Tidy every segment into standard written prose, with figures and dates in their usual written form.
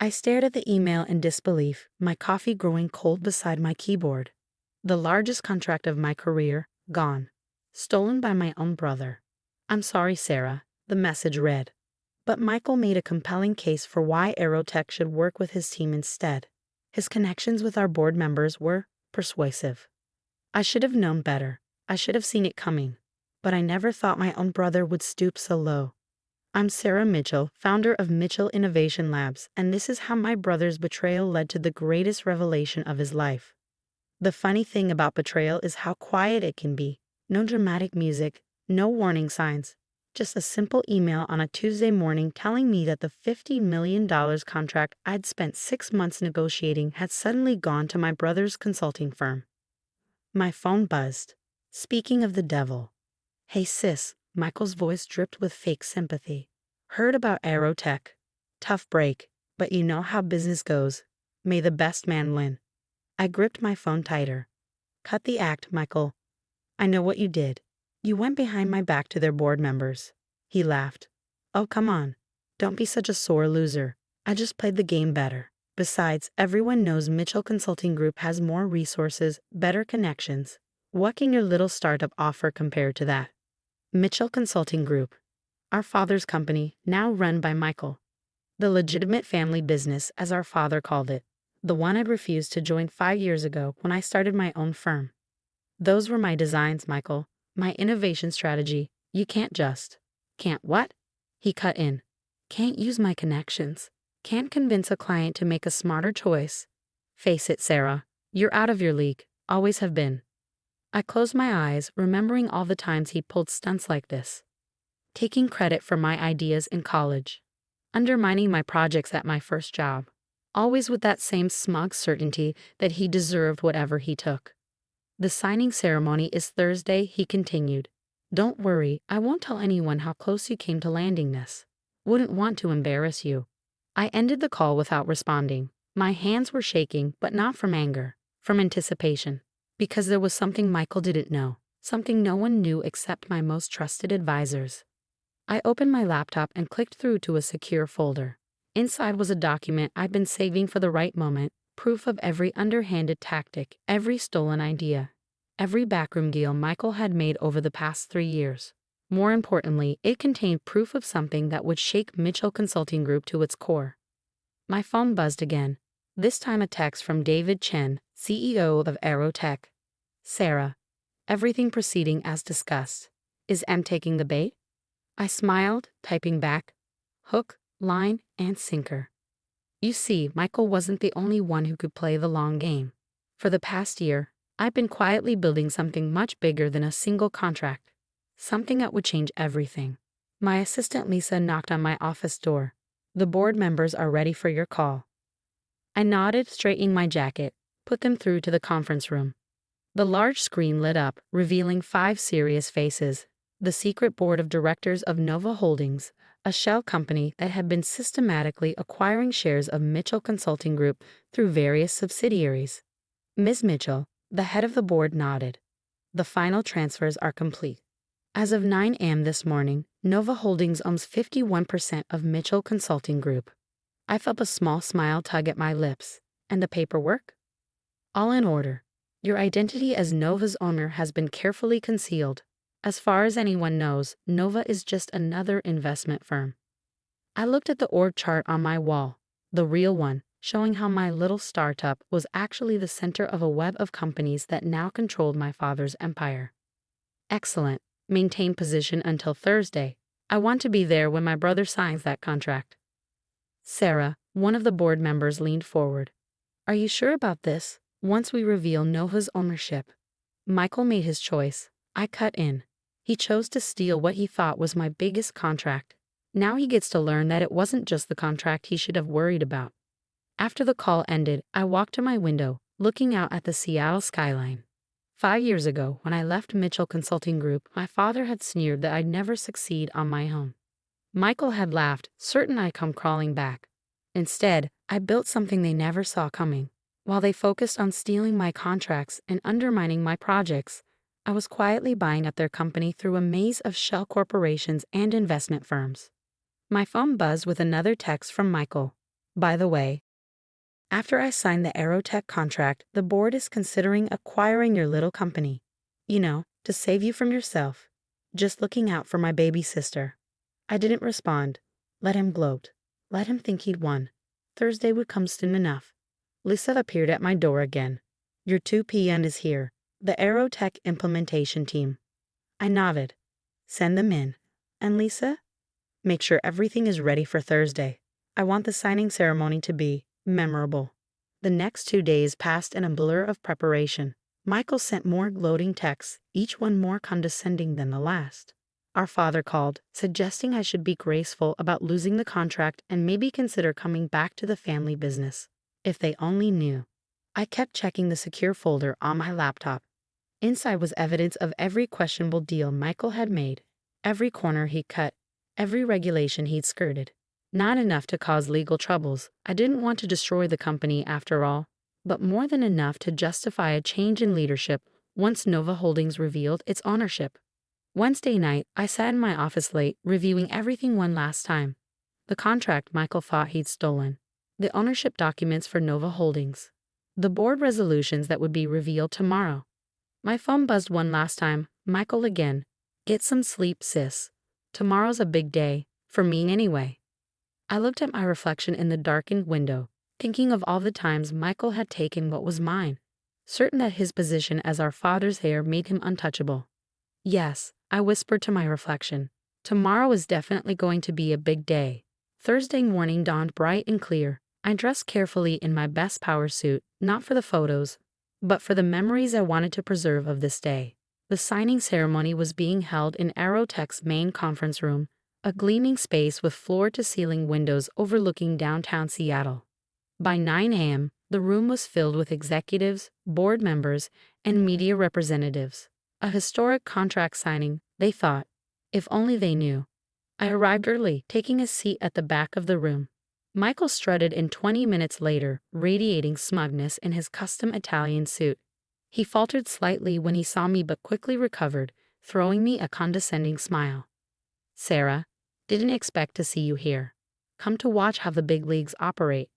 I stared at the email in disbelief, my coffee growing cold beside my keyboard. The largest contract of my career, gone. Stolen by my own brother. "I'm sorry, Sarah," the message read. But Michael made a compelling case for why Aerotech should work with his team instead. His connections with our board members were persuasive. I should have known better. I should have seen it coming. But I never thought my own brother would stoop so low. "I'm Sarah Mitchell, founder of Mitchell Innovation Labs, and this is how my brother's betrayal led to the greatest revelation of his life." The funny thing about betrayal is how quiet it can be. No dramatic music, no warning signs. Just a simple email on a Tuesday morning telling me that the $50 million contract I'd spent 6 months negotiating had suddenly gone to my brother's consulting firm. My phone buzzed. Speaking of the devil. "Hey sis," Michael's voice dripped with fake sympathy. "Heard about Aerotech. Tough break, but you know how business goes. May the best man win." I gripped my phone tighter. "Cut the act, Michael. I know what you did. You went behind my back to their board members." He laughed. "Oh, come on. Don't be such a sore loser. I just played the game better. Besides, everyone knows Mitchell Consulting Group has more resources, better connections. What can your little startup offer compared to that?" Mitchell Consulting Group. Our father's company, now run by Michael. The legitimate family business, as our father called it. The one I'd refused to join 5 years ago when I started my own firm. "Those were my designs, Michael. My innovation strategy. You can't just." "Can't what?" He cut in. "Can't use my connections. Can't convince a client to make a smarter choice. Face it, Sarah. You're out of your league. Always have been." I closed my eyes, remembering all the times he pulled stunts like this. Taking credit for my ideas in college. Undermining my projects at my first job. Always with that same smug certainty that he deserved whatever he took. "The signing ceremony is Thursday," he continued. "Don't worry, I won't tell anyone how close you came to landing this. Wouldn't want to embarrass you." I ended the call without responding. My hands were shaking, but not from anger, from anticipation. Because there was something Michael didn't know, something no one knew except my most trusted advisors. I opened my laptop and clicked through to a secure folder. Inside was a document I'd been saving for the right moment, proof of every underhanded tactic, every stolen idea, every backroom deal Michael had made over the past 3 years. More importantly, it contained proof of something that would shake Mitchell Consulting Group to its core. My phone buzzed again, this time a text from David Chen, CEO of Aerotech. "Sarah, everything proceeding as discussed. Is M taking the bait?" I smiled, typing back, hook, line, and sinker. You see, Michael wasn't the only one who could play the long game. For the past year, I've been quietly building something much bigger than a single contract. Something that would change everything. My assistant Lisa knocked on my office door. "The board members are ready for your call." I nodded, straightening my jacket, put them through to the conference room. The large screen lit up, revealing 5 serious faces. The secret board of directors of Nova Holdings, a shell company that had been systematically acquiring shares of Mitchell Consulting Group through various subsidiaries. Ms. Mitchell, the head of the board, nodded. "The final transfers are complete. As of 9 a.m. this morning, Nova Holdings owns 51% of Mitchell Consulting Group." I felt a small smile tug at my lips. "And the paperwork?" "All in order. Your identity as Nova's owner has been carefully concealed. As far as anyone knows, Nova is just another investment firm." I looked at the org chart on my wall, the real one, showing how my little startup was actually the center of a web of companies that now controlled my father's empire. "Excellent. Maintain position until Thursday. I want to be there when my brother signs that contract." "Sarah," one of the board members leaned forward. "Are you sure about this? Once we reveal Nova's ownership." Michael made his choice. I cut in. He chose to steal what he thought was my biggest contract. Now he gets to learn that it wasn't just the contract he should have worried about. After the call ended, I walked to my window, looking out at the Seattle skyline. 5 years ago, when I left Mitchell Consulting Group, my father had sneered that I'd never succeed on my own. Michael had laughed, certain I'd come crawling back. Instead, I built something they never saw coming. While they focused on stealing my contracts and undermining my projects, I was quietly buying up their company through a maze of shell corporations and investment firms. My phone buzzed with another text from Michael. By the way, after I signed the Aerotech contract, the board is considering acquiring your little company. You know, to save you from yourself. Just looking out for my baby sister. I didn't respond. Let him gloat. Let him think he'd won. Thursday would come soon enough. Lisa appeared at my door again. Your 2 p.m. is here. The Aerotech implementation team. I nodded. Send them in. And Lisa? Make sure everything is ready for Thursday. I want the signing ceremony to be memorable. The next 2 days passed in a blur of preparation. Michael sent more gloating texts, each one more condescending than the last. Our father called, suggesting I should be graceful about losing the contract and maybe consider coming back to the family business. If they only knew. I kept checking the secure folder on my laptop. Inside was evidence of every questionable deal Michael had made, every corner he'd cut, every regulation he'd skirted. Not enough to cause legal troubles. I didn't want to destroy the company after all, but more than enough to justify a change in leadership once Nova Holdings revealed its ownership. Wednesday night, I sat in my office late, reviewing everything one last time. The contract Michael thought he'd stolen, the ownership documents for Nova Holdings, the board resolutions that would be revealed tomorrow. My phone buzzed one last time. Michael again. Get some sleep, sis. Tomorrow's a big day, for me anyway. I looked at my reflection in the darkened window, thinking of all the times Michael had taken what was mine, certain that his position as our father's heir made him untouchable. Yes, I whispered to my reflection. Tomorrow is definitely going to be a big day. Thursday morning dawned bright and clear. I dressed carefully in my best power suit, not for the photos, but for the memories I wanted to preserve of this day. The signing ceremony was being held in Aerotech's main conference room, a gleaming space with floor-to-ceiling windows overlooking downtown Seattle. By 9 a.m., the room was filled with executives, board members, and media representatives. A historic contract signing, they thought. If only they knew. I arrived early, taking a seat at the back of the room. Michael strutted in 20 minutes later, radiating smugness in his custom Italian suit. He faltered slightly when he saw me but quickly recovered, throwing me a condescending smile. Sarah, didn't expect to see you here. Come to watch how the big leagues operate.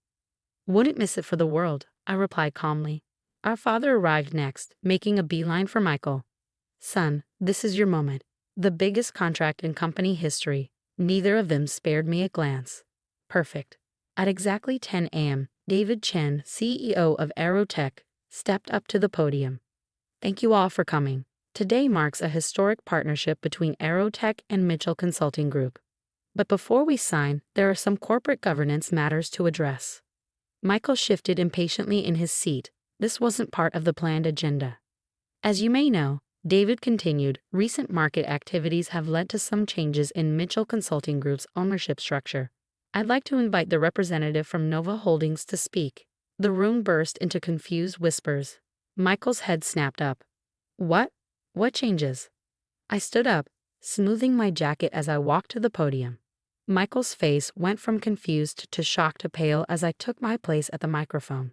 Wouldn't miss it for the world, I replied calmly. Our father arrived next, making a beeline for Michael. Son, this is your moment. The biggest contract in company history. Neither of them spared me a glance. Perfect. At exactly 10 a.m., David Chen, CEO of Aerotech, stepped up to the podium. Thank you all for coming. Today marks a historic partnership between Aerotech and Mitchell Consulting Group. But before we sign, there are some corporate governance matters to address. Michael shifted impatiently in his seat. This wasn't part of the planned agenda. As you may know, David continued, recent market activities have led to some changes in Mitchell Consulting Group's ownership structure. I'd like to invite the representative from Nova Holdings to speak. The room burst into confused whispers. Michael's head snapped up. What? What changes? I stood up, smoothing my jacket as I walked to the podium. Michael's face went from confused to shocked to pale as I took my place at the microphone.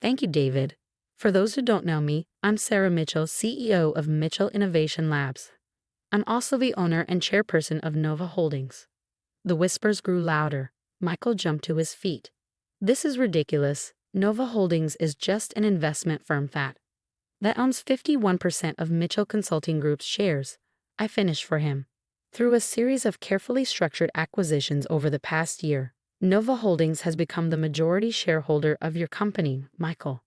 Thank you, David. For those who don't know me, I'm Sarah Mitchell, CEO of Mitchell Innovation Labs. I'm also the owner and chairperson of Nova Holdings. The whispers grew louder. Michael jumped to his feet. This is ridiculous. Nova Holdings is just an investment firm that owns 51% of Mitchell Consulting Group's shares. I finished for him. Through a series of carefully structured acquisitions over the past year, Nova Holdings has become the majority shareholder of your company, Michael.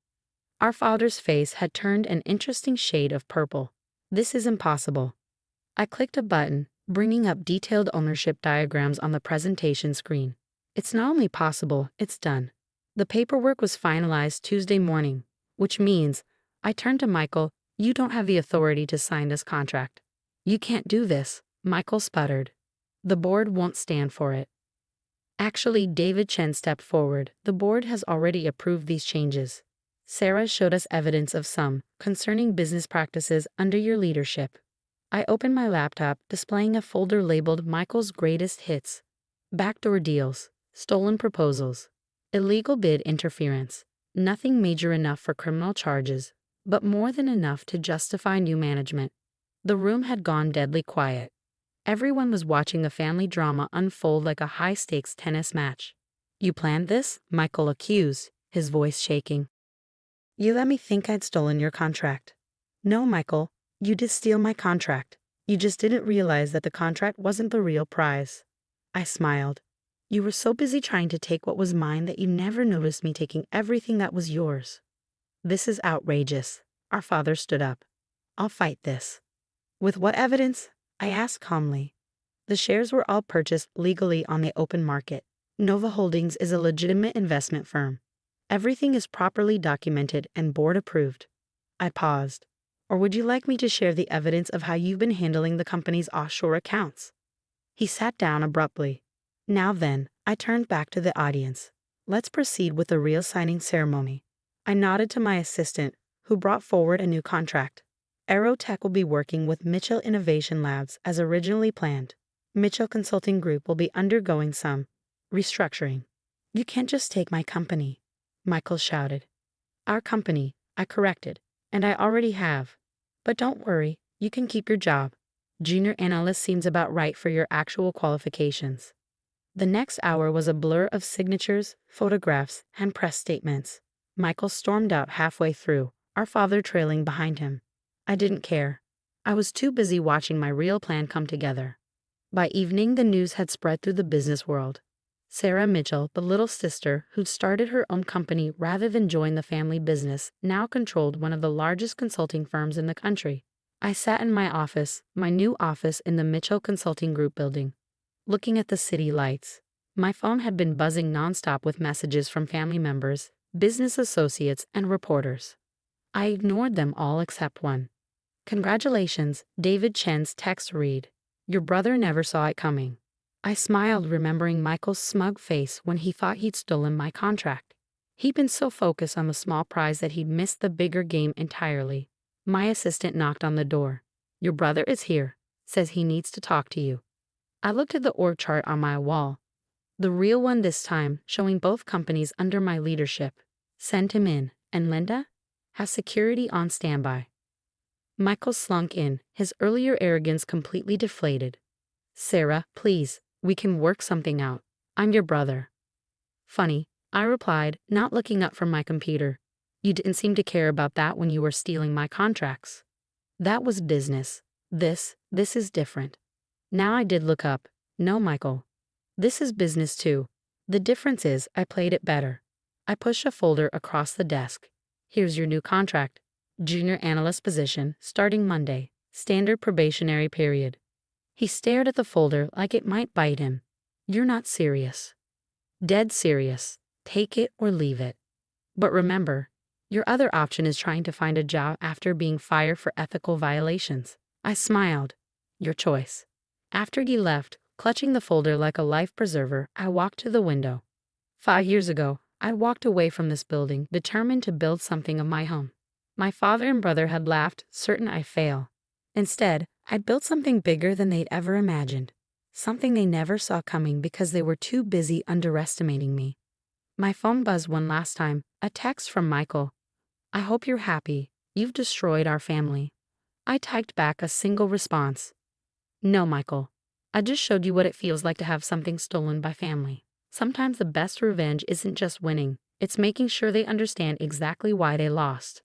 Our father's face had turned an interesting shade of purple. This is impossible. I clicked a button, bringing up detailed ownership diagrams on the presentation screen. It's not only possible, it's done. The paperwork was finalized Tuesday morning, which means, I turned to Michael, you don't have the authority to sign this contract. You can't do this, Michael sputtered. The board won't stand for it. Actually, David Chen stepped forward. The board has already approved these changes. Sarah showed us evidence of some concerning business practices under your leadership. I opened my laptop, displaying a folder labeled Michael's Greatest Hits. Backdoor deals, stolen proposals, illegal bid interference. Nothing major enough for criminal charges, but more than enough to justify new management. The room had gone deadly quiet. Everyone was watching the family drama unfold like a high-stakes tennis match. You planned this? Michael accused, his voice shaking. You let me think I'd stolen your contract. No, Michael, you did steal my contract. You just didn't realize that the contract wasn't the real prize. I smiled. You were so busy trying to take what was mine that you never noticed me taking everything that was yours. This is outrageous. Our father stood up. I'll fight this. With what evidence? I asked calmly. The shares were all purchased legally on the open market. Nova Holdings is a legitimate investment firm. Everything is properly documented and board approved. I paused. Or would you like me to share the evidence of how you've been handling the company's offshore accounts? He sat down abruptly. Now then, I turned back to the audience. Let's proceed with the real signing ceremony. I nodded to my assistant, who brought forward a new contract. Aerotech will be working with Mitchell Innovation Labs as originally planned. Mitchell Consulting Group will be undergoing some restructuring. You can't just take my company, Michael shouted. Our company, I corrected, and I already have. But don't worry, you can keep your job. Junior analyst seems about right for your actual qualifications. The next hour was a blur of signatures, photographs, and press statements. Michael stormed out halfway through, our father trailing behind him. I didn't care. I was too busy watching my real plan come together. By evening, the news had spread through the business world. Sarah Mitchell, the little sister who'd started her own company rather than join the family business, now controlled one of the largest consulting firms in the country. I sat in my office, my new office in the Mitchell Consulting Group building, looking at the city lights. My phone had been buzzing nonstop with messages from family members, business associates, and reporters. I ignored them all except one. Congratulations, David Chen's text read. Your brother never saw it coming. I smiled, remembering Michael's smug face when he thought he'd stolen my contract. He'd been so focused on the small prize that he'd missed the bigger game entirely. My assistant knocked on the door. Your brother is here. Says he needs to talk to you. I looked at the org chart on my wall. The real one this time, showing both companies under my leadership. Send him in. And Linda? Has security on standby. Michael slunk in, his earlier arrogance completely deflated. Sarah, please, we can work something out. I'm your brother. Funny, I replied, not looking up from my computer. You didn't seem to care about that when you were stealing my contracts. That was business. This is different. Now I did look up. No, Michael. This is business too. The difference is I played it better. I pushed a folder across the desk. Here's your new contract. Junior analyst position, starting Monday. Standard probationary period. He stared at the folder like it might bite him. You're not serious. Dead serious. Take it or leave it. But remember, your other option is trying to find a job after being fired for ethical violations. I smiled. Your choice. After he left, clutching the folder like a life preserver, I walked to the window. 5 years ago, I walked away from this building, determined to build something of my own. My father and brother had laughed, certain I'd fail. Instead, I built something bigger than they'd ever imagined. Something they never saw coming because they were too busy underestimating me. My phone buzzed one last time, a text from Michael. I hope you're happy. You've destroyed our family. I typed back a single response. No, Michael. I just showed you what it feels like to have something stolen by family. Sometimes the best revenge isn't just winning, it's making sure they understand exactly why they lost.